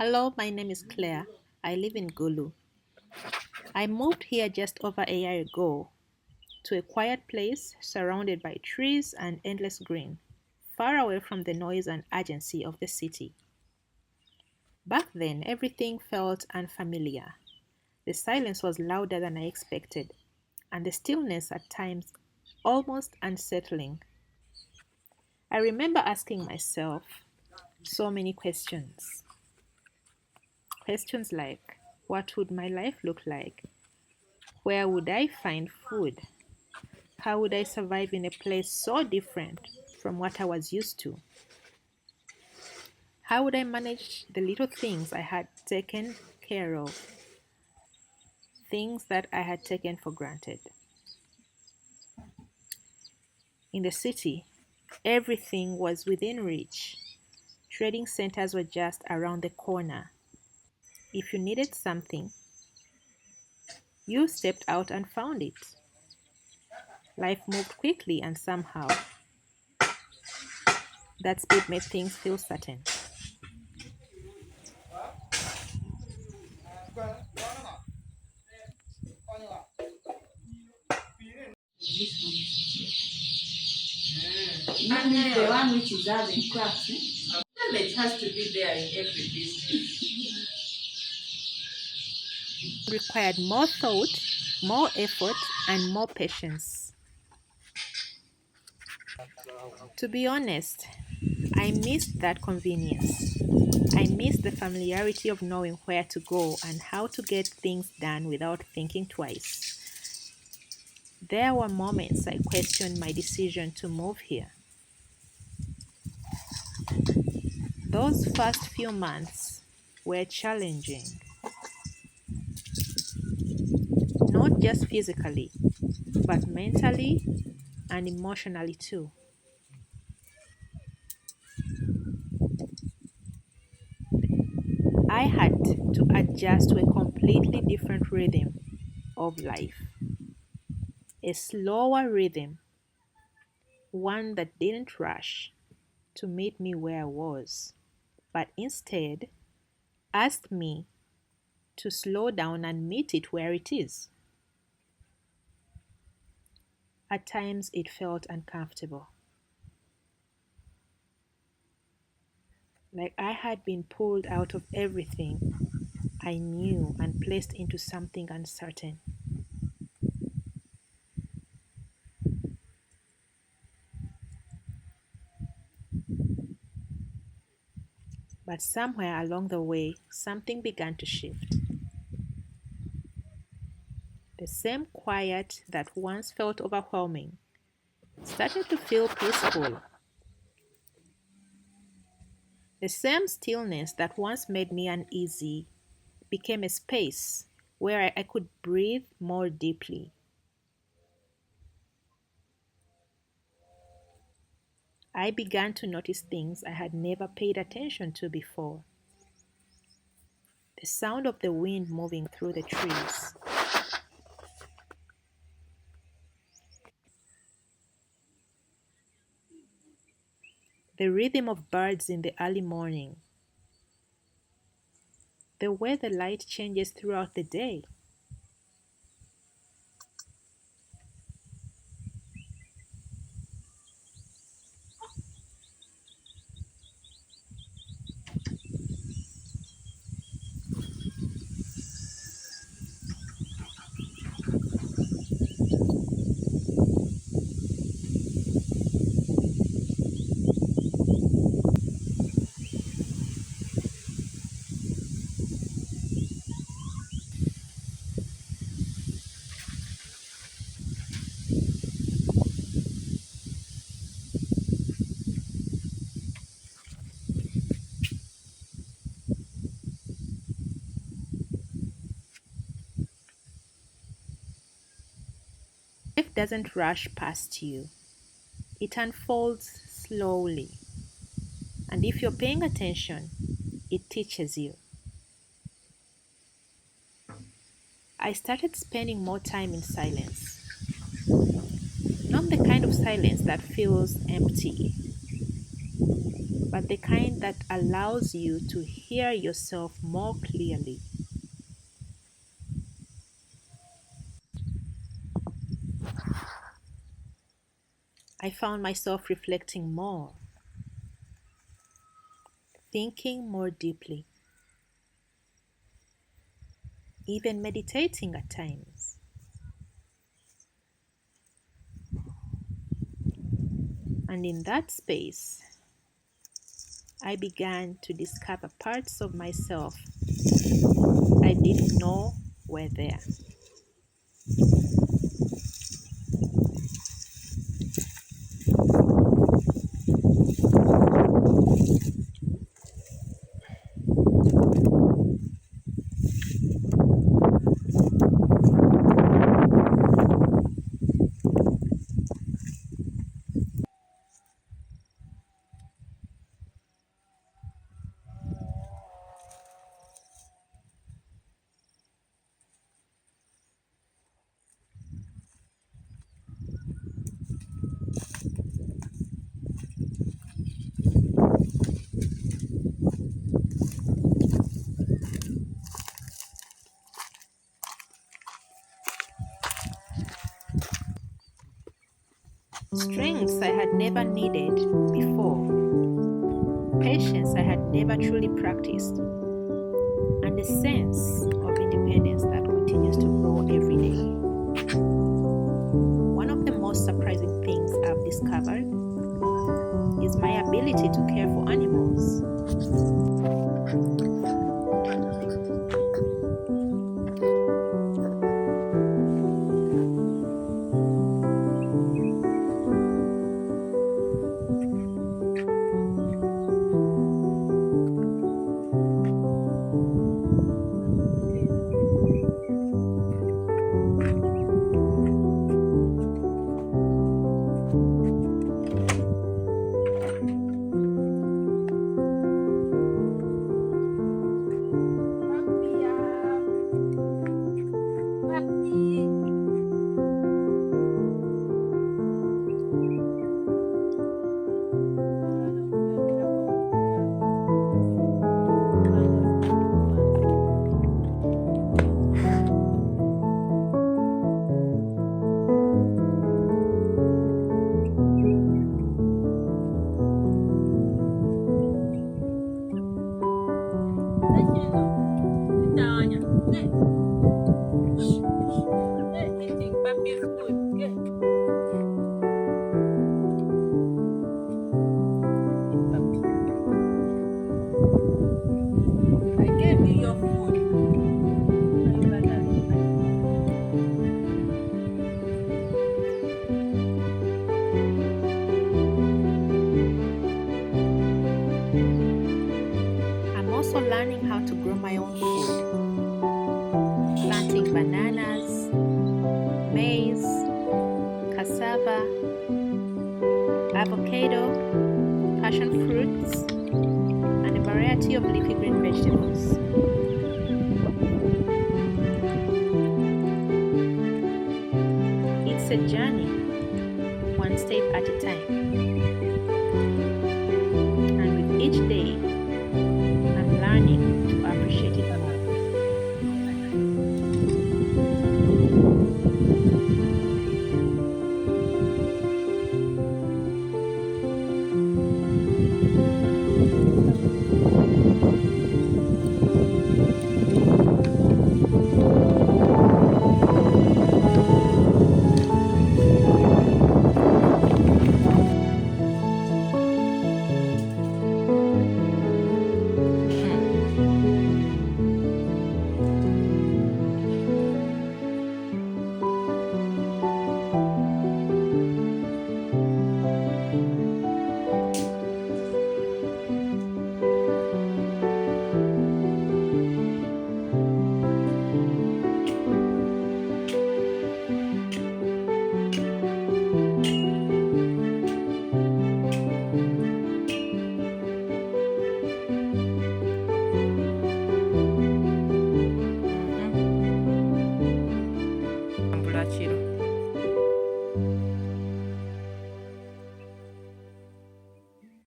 Hello, my name is Claire. I live in Gulu. I moved here just over a year ago to a quiet place surrounded by trees and endless green, far away from the noise and urgency of the city. Back then, everything felt unfamiliar. The silence was louder than I expected, and the stillness at times almost unsettling. I remember asking myself so many questions. Questions like, what would my life look like? Where would I find food? How would I survive in a place so different from what I was used to? How would I manage the little things I had taken care of, things that I had taken for granted? In the city, everything was within reach. Trading centers were just around the corner. If you needed something, you stepped out and found it. Life moved quickly, and somehow that speed made things feel certain. And the one which is having cracks. Knowledge has to be there in every business. Required more thought, more effort, and more patience. To be honest, I missed that convenience. I missed the familiarity of knowing where to go and how to get things done without thinking twice. There were moments I questioned my decision to move here. Those first few months were challenging, not just physically, but mentally and emotionally too. I had to adjust to a completely different rhythm of life, a slower rhythm, one that didn't rush to meet me where I was, but instead asked me to slow down and meet it where it is. At times it felt uncomfortable, like I had been pulled out of everything I knew and placed into something uncertain. But somewhere along the way, something began to shift. The same quiet that once felt overwhelming started to feel peaceful. The same stillness that once made me uneasy became a space where I could breathe more deeply. I began to notice things I had never paid attention to before. The sound of the wind moving through the trees, the rhythm of birds in the early morning, the way the light changes throughout the day. Life doesn't rush past you, it unfolds slowly. And if you're paying attention, it teaches you. I started spending more time in silence, not the kind of silence that feels empty, but the kind that allows you to hear yourself more clearly. I found myself reflecting more, thinking more deeply, even meditating at times. And in that space, I began to discover parts of myself I didn't know were there. Strengths I had never needed before, patience I had never truly practiced, and a sense of independence that continues to grow every day. One of the most surprising things I've discovered is my ability to care for animals. I'm also learning how to grow my own food, planting bananas, maize, cassava, avocado, passion fruits, and a variety of leafy green vegetables. It's a journey, one step at a time.